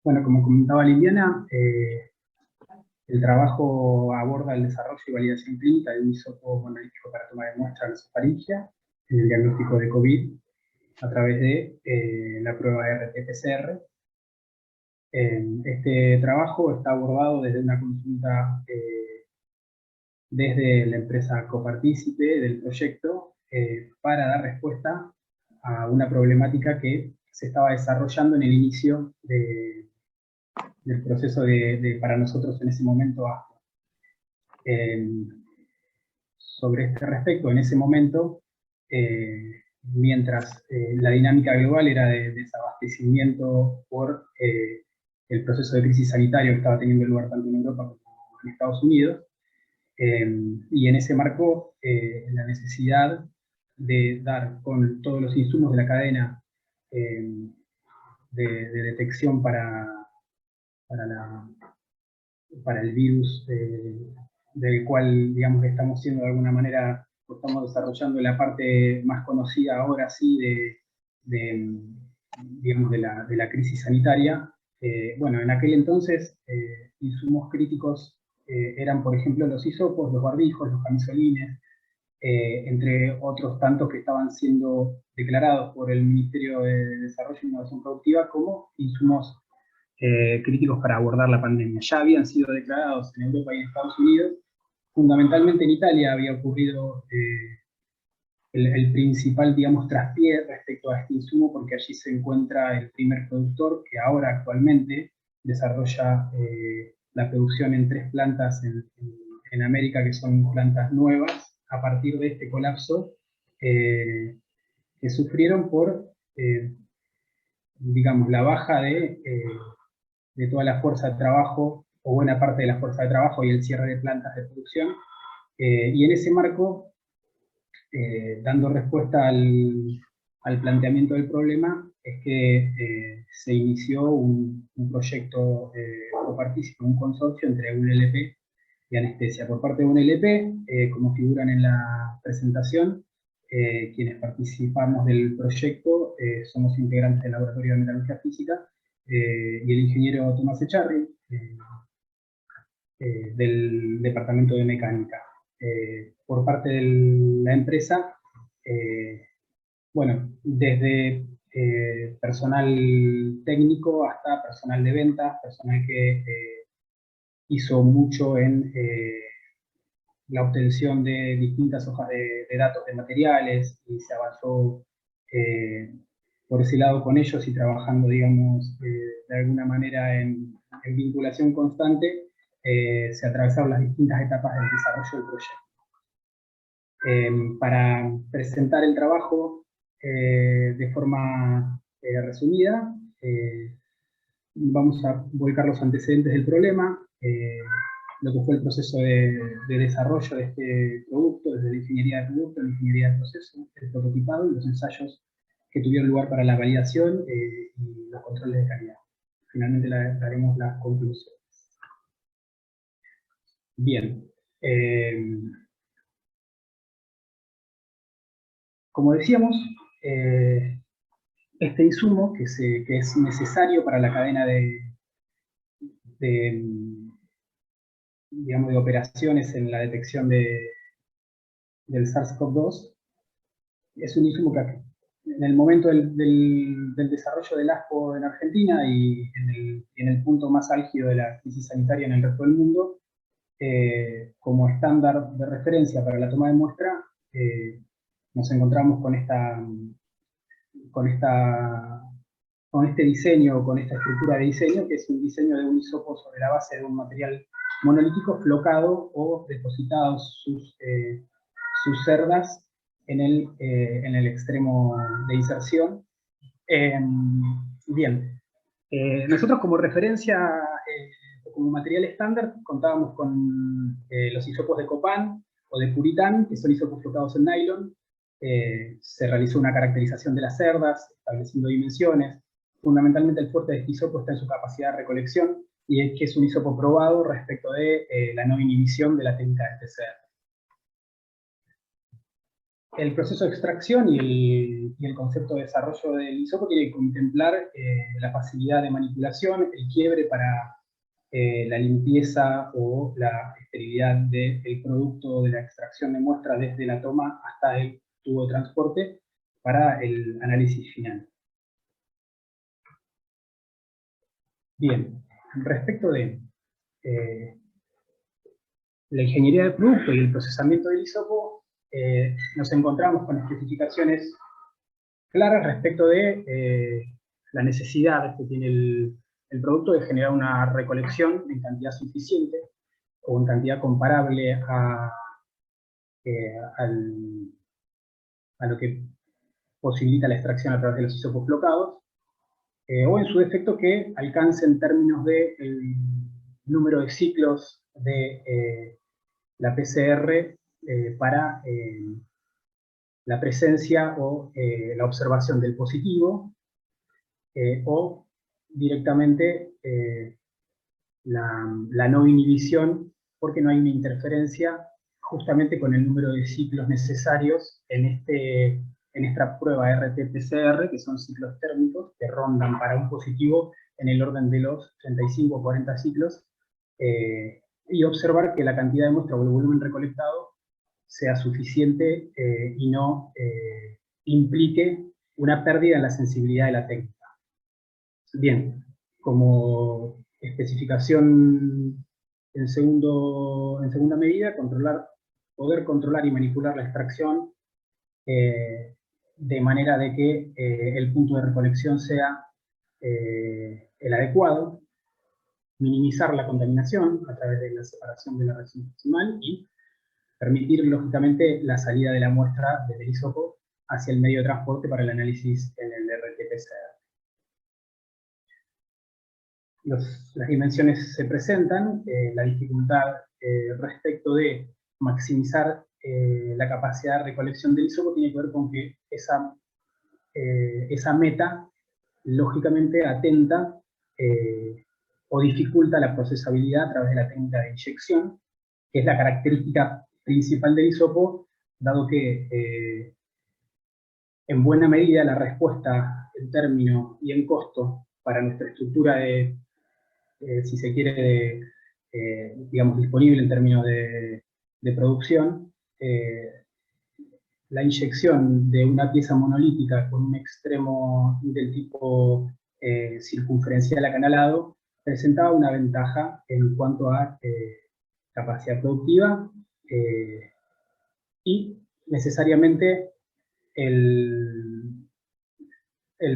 Bueno, como comentaba Liliana, el trabajo aborda el desarrollo y validación clínica de un hisopo monolítico para toma de muestra de nasofaringia en el diagnóstico de COVID a través de la prueba RT-PCR. Este trabajo está abordado desde una consulta desde la empresa copartícipe del proyecto para dar respuesta a una problemática que se estaba desarrollando en el inicio del proceso para nosotros en ese momento ASPO. Sobre este respecto, en ese momento, mientras la dinámica global era de desabastecimiento por el proceso de crisis sanitario que estaba teniendo lugar tanto en Europa como en Estados Unidos, y en ese marco la necesidad de dar con todos los insumos de la cadena de detección para el virus del cual, digamos, estamos siendo de alguna manera, estamos desarrollando la parte más conocida ahora sí digamos, de la crisis sanitaria. Bueno, en aquel entonces insumos críticos eran, por ejemplo, los hisopos, los barbijos, los camisolines, entre otros tantos que estaban siendo declarados por el Ministerio de Desarrollo e Innovación Productiva como insumos críticos para abordar la pandemia. Ya habían sido declarados en Europa y en Estados Unidos. Fundamentalmente en Italia había ocurrido el principal, digamos, traspié respecto a este insumo, porque allí se encuentra el primer productor que ahora actualmente desarrolla la producción en 3 plantas en América, que son plantas nuevas, a partir de este colapso que sufrieron por, digamos, la baja de toda la fuerza de trabajo, o buena parte de la fuerza de trabajo, y el cierre de plantas de producción. Y en ese marco, dando respuesta al planteamiento del problema, es que se inició un proyecto copartícipe, un consorcio entre UNLP y Anestesia. Por parte de UNLP, como figuran en la presentación, quienes participamos del proyecto somos integrantes del Laboratorio de Metalurgia Física y el ingeniero Tomás Echarri, del Departamento de Mecánica. Por parte de la empresa, bueno, desde personal técnico hasta personal de ventas, personal que hizo mucho en la obtención de distintas hojas de datos de materiales, y se avanzó por ese lado con ellos y trabajando, digamos, de alguna manera en vinculación constante, se atravesaron las distintas etapas del desarrollo del proyecto. Para presentar el trabajo de forma resumida, vamos a volcar los antecedentes del problema, lo que fue el proceso de desarrollo de este producto, desde la ingeniería de producto, la ingeniería de proceso, el prototipado y los ensayos que tuvieron lugar para la validación y los controles de calidad. Finalmente daremos las conclusiones. Bien. Como decíamos, este insumo que es necesario para la cadena digamos, de operaciones en la detección del SARS-CoV-2, es un insumo que en el momento del desarrollo del ASPO en Argentina y en el punto más álgido de la crisis sanitaria en el resto del mundo, como estándar de referencia para la toma de muestra, nos encontramos con este diseño, con esta estructura de diseño, que es un diseño de un hisopo sobre la base de un material monolítico flocado o depositados sus cerdas en el extremo de inserción. Bien, nosotros como referencia, como material estándar, contábamos con los hisopos de Copan o de Puritan, que son hisopos flocados en nylon. Se realizó una caracterización de las cerdas, estableciendo dimensiones. Fundamentalmente el fuerte de este hisopo está en su capacidad de recolección, y es que es un hisopo probado respecto de la no inhibición de la técnica de PCR. el proceso de extracción y el concepto de desarrollo del hisopo tiene que contemplar la facilidad de manipulación, el quiebre para la limpieza o la esterilidad del producto de la extracción de muestra desde la toma hasta el tubo de transporte para el análisis final. Bien, respecto de la ingeniería del producto y el procesamiento del hisopo, nos encontramos con especificaciones claras respecto de la necesidad que tiene el producto de generar una recolección en cantidad suficiente o en cantidad comparable a lo que posibilita la extracción a través de los hisopos flocados, o en su defecto que alcance en términos de el número de ciclos de la PCR para la presencia o la observación del positivo, o directamente la no inhibición, porque no hay una interferencia justamente con el número de ciclos necesarios en esta prueba RT-PCR, que son ciclos térmicos que rondan para un positivo en el orden de los 35 o 40 ciclos, y observar que la cantidad de muestra o el volumen recolectado sea suficiente y no implique una pérdida en la sensibilidad de la técnica. Bien, como especificación en segunda medida, poder controlar y manipular la extracción de manera de que el punto de recolección sea el adecuado, minimizar la contaminación a través de la separación de la reacción proximal y permitir, lógicamente, la salida de la muestra desde el hisopo hacia el medio de transporte para el análisis en el RT-PCR. Las dimensiones se presentan, la dificultad respecto de maximizar la capacidad de recolección del hisopo tiene que ver con que esa meta, lógicamente, atenta o dificulta la procesabilidad a través de la técnica de inyección, que es la característica principal del hisopo, dado que en buena medida la respuesta en término y en costo para nuestra estructura si se quiere, digamos, disponible en términos de producción, la inyección de una pieza monolítica con un extremo del tipo circunferencial acanalado presentaba una ventaja en cuanto a capacidad productiva y necesariamente el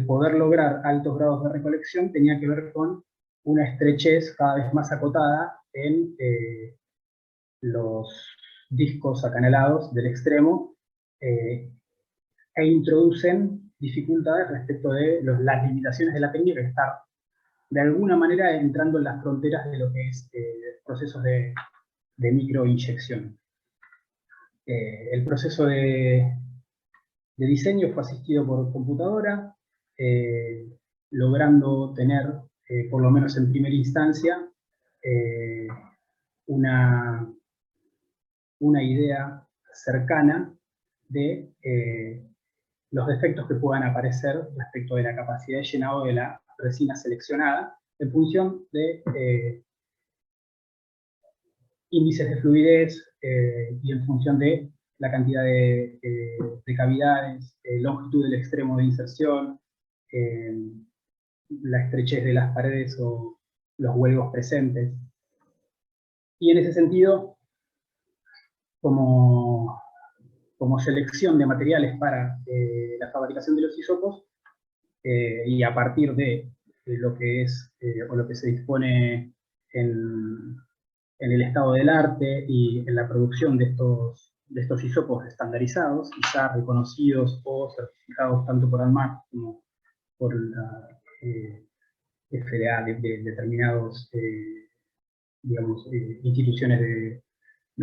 poder lograr altos grados de recolección tenía que ver con una estrechez cada vez más acotada en los discos acanalados del extremo e introducen dificultades respecto de las limitaciones de la técnica, que está de alguna manera entrando en las fronteras de lo que es procesos de microinyección. El proceso de diseño fue asistido por computadora, logrando tener, por lo menos en primera instancia, una idea cercana de los defectos que puedan aparecer respecto de la capacidad de llenado de la resina seleccionada, en función de índices de fluidez y en función de la cantidad de cavidades, longitud del extremo de inserción, la estrechez de las paredes o los huecos presentes. Y en ese sentido, como selección de materiales para la fabricación de los hisopos, y a partir de lo que es, o lo que se dispone en el estado del arte y en la producción de estos hisopos estandarizados, quizá reconocidos o certificados tanto por ANMAT como por la FDA de determinados digamos, instituciones de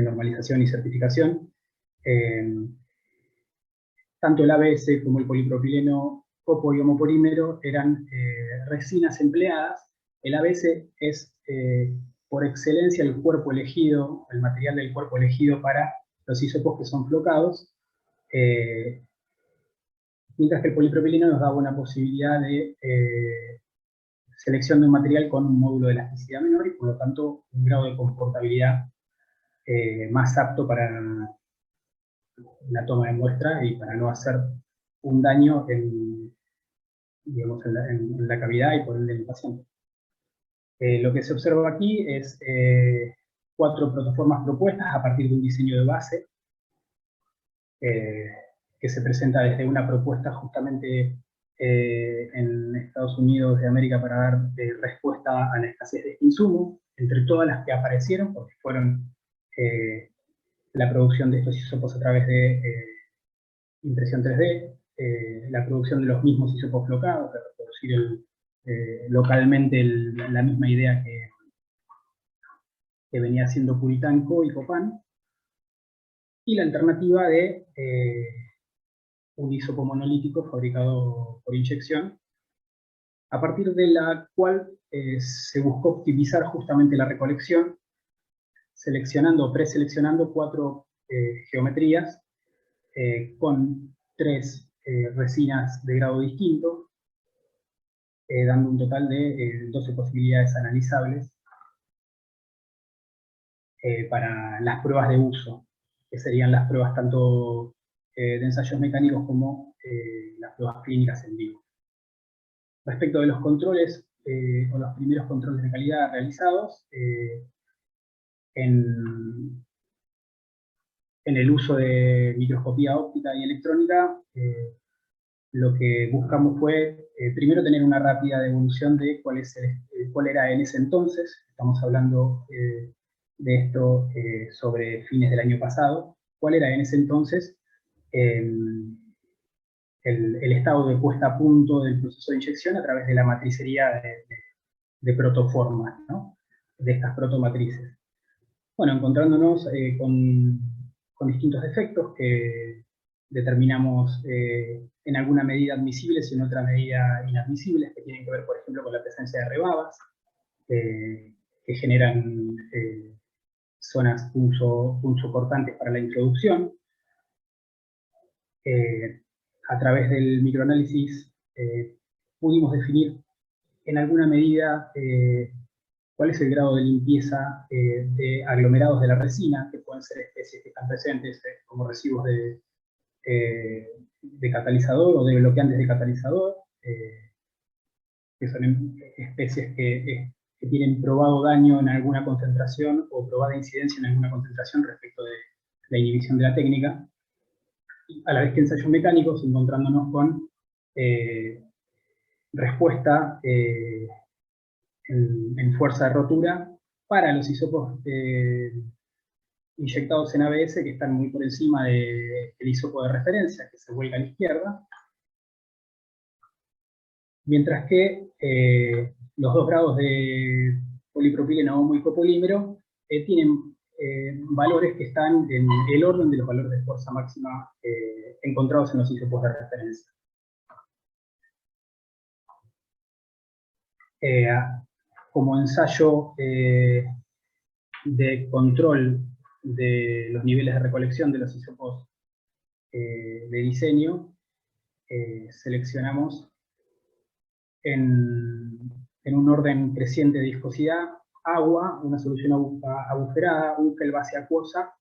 normalización y certificación. Tanto el ABS como el polipropileno copo y homopolímero eran resinas empleadas. El ABS es por excelencia el cuerpo elegido, el material del cuerpo elegido para los hisopos que son flocados, Mientras que el polipropileno nos daba una posibilidad de selección de un material con un módulo de elasticidad menor y por lo tanto un grado de comportabilidad más apto para la toma de muestra y para no hacer un daño digamos, en la cavidad y por ende en el paciente. Lo que se observa aquí es 4 protoformas propuestas a partir de un diseño de base que se presenta desde una propuesta justamente en Estados Unidos de América para dar respuesta a la escasez de este insumo, entre todas las que aparecieron, porque fueron la producción de estos isótopos a través de impresión 3D, la producción de los mismos isótopos flocados, de reproducir localmente la misma idea que venía haciendo Puritanco y Copán, y la alternativa de un hisopo monolítico fabricado por inyección, a partir de la cual se buscó optimizar justamente la recolección, seleccionando o preseleccionando 4 geometrías con 3 resinas de grado distinto, dando un total de 12 posibilidades analizables para las pruebas de uso, que serían las pruebas tanto de ensayos mecánicos como las pruebas clínicas en vivo. Respecto de los controles, o los primeros controles de calidad realizados, en el uso de microscopía óptica y electrónica, lo que buscamos fue, primero, tener una rápida devolución de cuál era en ese entonces, estamos hablando de esto sobre fines del año pasado, cuál era en ese entonces el estado de puesta a punto del proceso de inyección a través de la matricería de protoformas, ¿no? De estas protomatrices. Bueno, encontrándonos con distintos defectos que determinamos en alguna medida admisibles y en otra medida inadmisibles, que tienen que ver, por ejemplo, con la presencia de rebabas, que generan zonas punzocortantes para la introducción. A través del microanálisis pudimos definir en alguna medida cuál es el grado de limpieza de aglomerados de la resina, que pueden ser especies que están presentes como residuos de catalizador o de bloqueantes de catalizador, que son especies que tienen probado daño en alguna concentración o probada incidencia en alguna concentración respecto de la inhibición de la técnica, a la vez que ensayos mecánicos, encontrándonos con respuesta en fuerza de rotura para los hisopos inyectados en ABS, que están muy por encima del hisopo de referencia, que se vuelca a la izquierda, mientras que los 2 grados de polipropileno homo y copolímero tienen valores que están en el orden de los valores de fuerza máxima encontrados en los isopos de referencia. Como ensayo de control de los niveles de recolección de los isopos de diseño, seleccionamos en un orden creciente de viscosidad agua, una solución agujerada, un gel base acuosa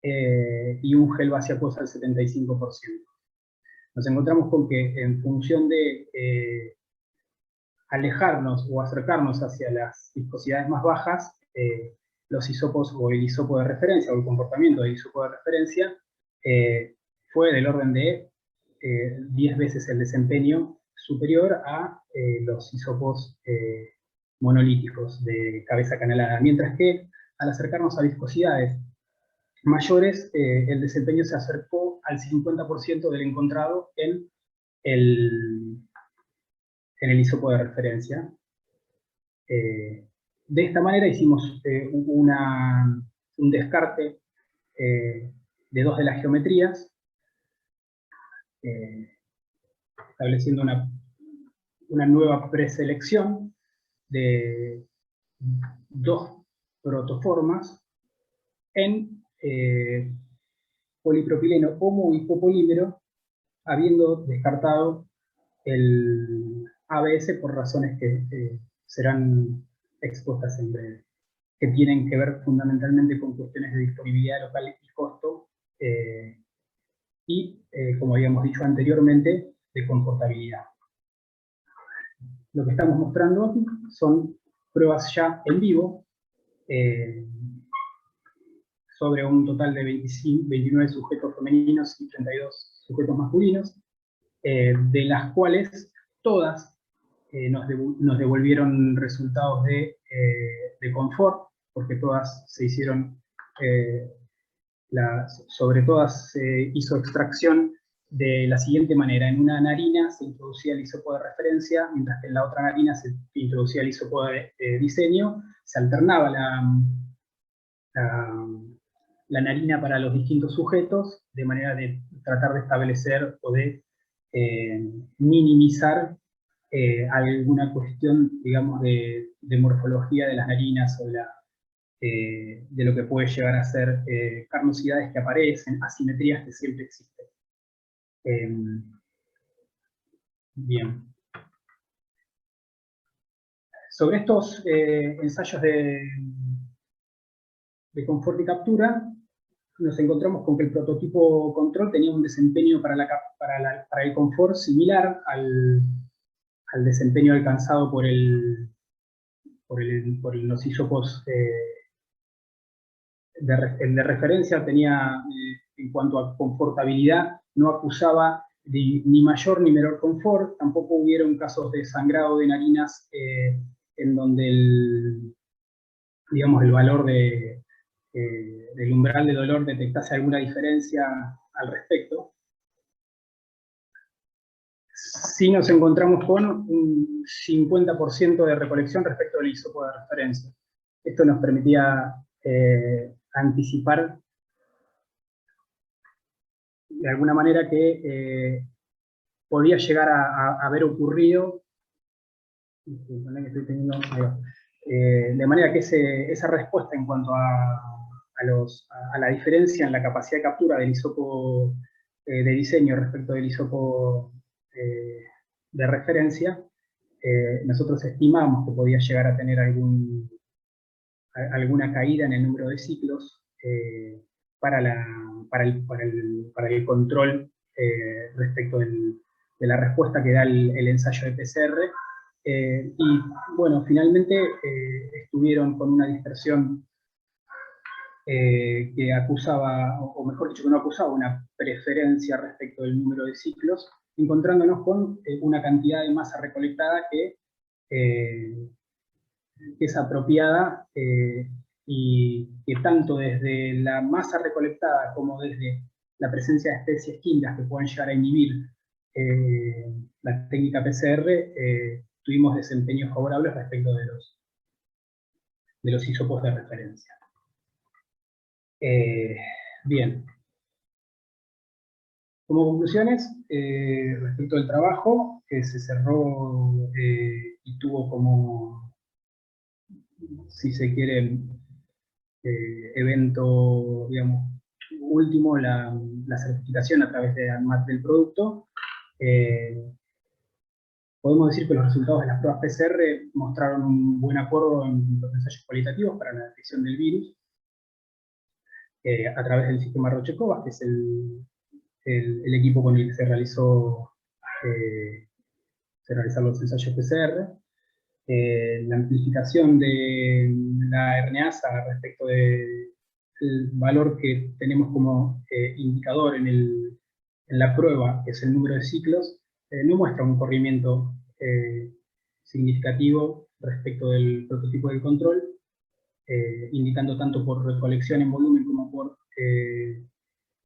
y un gel base acuosa al 75%. Nos encontramos con que en función de alejarnos o acercarnos hacia las viscosidades más bajas, los hisopos o el hisopo de referencia o el comportamiento del hisopo de referencia fue del orden de 10 veces el desempeño superior a los hisopos monolíticos de cabeza canalada, mientras que al acercarnos a viscosidades mayores, el desempeño se acercó al 50% del encontrado en el hisopo de referencia. De esta manera hicimos un descarte de 2 de las geometrías, estableciendo una nueva preselección de 2 protoformas en polipropileno homo-hipopolímero, habiendo descartado el ABS por razones que serán expuestas en breve, que tienen que ver fundamentalmente con cuestiones de disponibilidad local y costo, como habíamos dicho anteriormente, de confortabilidad. Lo que estamos mostrando aquí son pruebas ya en vivo, sobre un total de 29 sujetos femeninos y 32 sujetos masculinos, de las cuales todas nos devolvieron resultados de confort, porque todas se hicieron, sobre todas se hizo extracción de la siguiente manera: en una narina se introducía el hisopo de referencia, mientras que en la otra narina se introducía el hisopo de diseño, se alternaba la narina para los distintos sujetos, de manera de tratar de establecer o de minimizar alguna cuestión, digamos, de morfología de las narinas o de lo que puede llegar a ser carnosidades que aparecen, asimetrías que siempre existen. Bien. Sobre estos ensayos de confort y captura, nos encontramos con que el prototipo control tenía un desempeño para el confort similar al desempeño alcanzado por los hisopos de referencia. Tenía, en cuanto a confortabilidad, no acusaba ni mayor ni menor confort. Tampoco hubieron casos de sangrado de narinas en donde el valor del umbral de dolor detectase alguna diferencia al respecto. Sí nos encontramos con un 50% de recolección respecto del hisopo de referencia. Esto nos permitía anticipar de alguna manera que podía llegar a haber ocurrido, de manera que esa respuesta en cuanto a la diferencia en la capacidad de captura del hisopo de diseño respecto del hisopo de referencia, nosotros estimamos que podía llegar a tener alguna caída en el número de ciclos para el control respecto de la respuesta que da el ensayo de PCR. Y bueno, finalmente estuvieron con una dispersión que acusaba, o mejor dicho, que no acusaba una preferencia respecto del número de ciclos, encontrándonos con una cantidad de masa recolectada que es apropiada, y que tanto desde la masa recolectada como desde la presencia de especies químicas que pueden llegar a inhibir la técnica PCR, tuvimos desempeños favorables respecto de los hisopos de referencia. Bien. Como conclusiones, respecto al trabajo, que se cerró y tuvo como, si se quiere, evento, digamos, último, la certificación a través de ANMAT del producto. Podemos decir que los resultados de las pruebas PCR mostraron un buen acuerdo en los ensayos cualitativos para la detección del virus a través del sistema Roche-Covas, que es el equipo con el que se realizaron los ensayos PCR. La amplificación de la RNasa respecto del valor que tenemos como indicador en la prueba, que es el número de ciclos, no muestra un corrimiento significativo respecto del prototipo del control, indicando tanto por recolección en volumen como por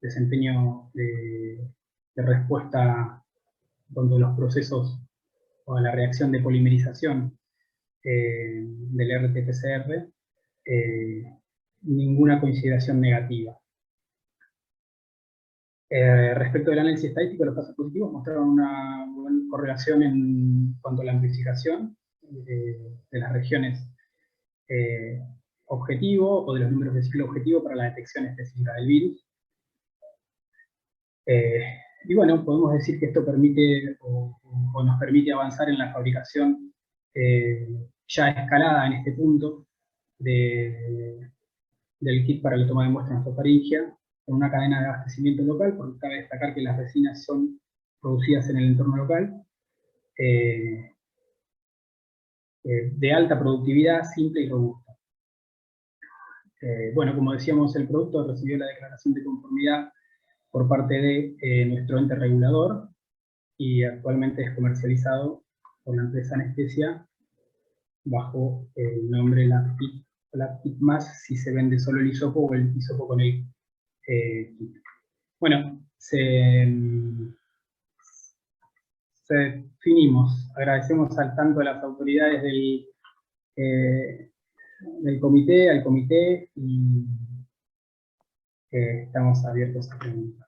desempeño de respuesta cuando los procesos o la reacción de polimerización del RT-PCR, ninguna consideración negativa. Respecto del análisis estadístico, los casos positivos mostraron una buena correlación en cuanto a la amplificación de las regiones objetivo o de los números de ciclo objetivo para la detección específica del virus. Y bueno, podemos decir que esto permite o nos permite avanzar en la fabricación ya escalada en este punto del kit para la toma de muestras nasofaringia, con una cadena de abastecimiento local, porque cabe destacar que las resinas son producidas en el entorno local, de alta productividad, simple y robusta. Bueno, como decíamos, el producto recibió la declaración de conformidad por parte de nuestro ente regulador y actualmente es comercializado por la empresa Anestesia bajo el nombre Lactic Más si se vende solo el hisopo o el hisopo con el kit. Bueno, finimos. Agradecemos tanto a las autoridades del comité, al comité, y estamos abiertos a preguntas.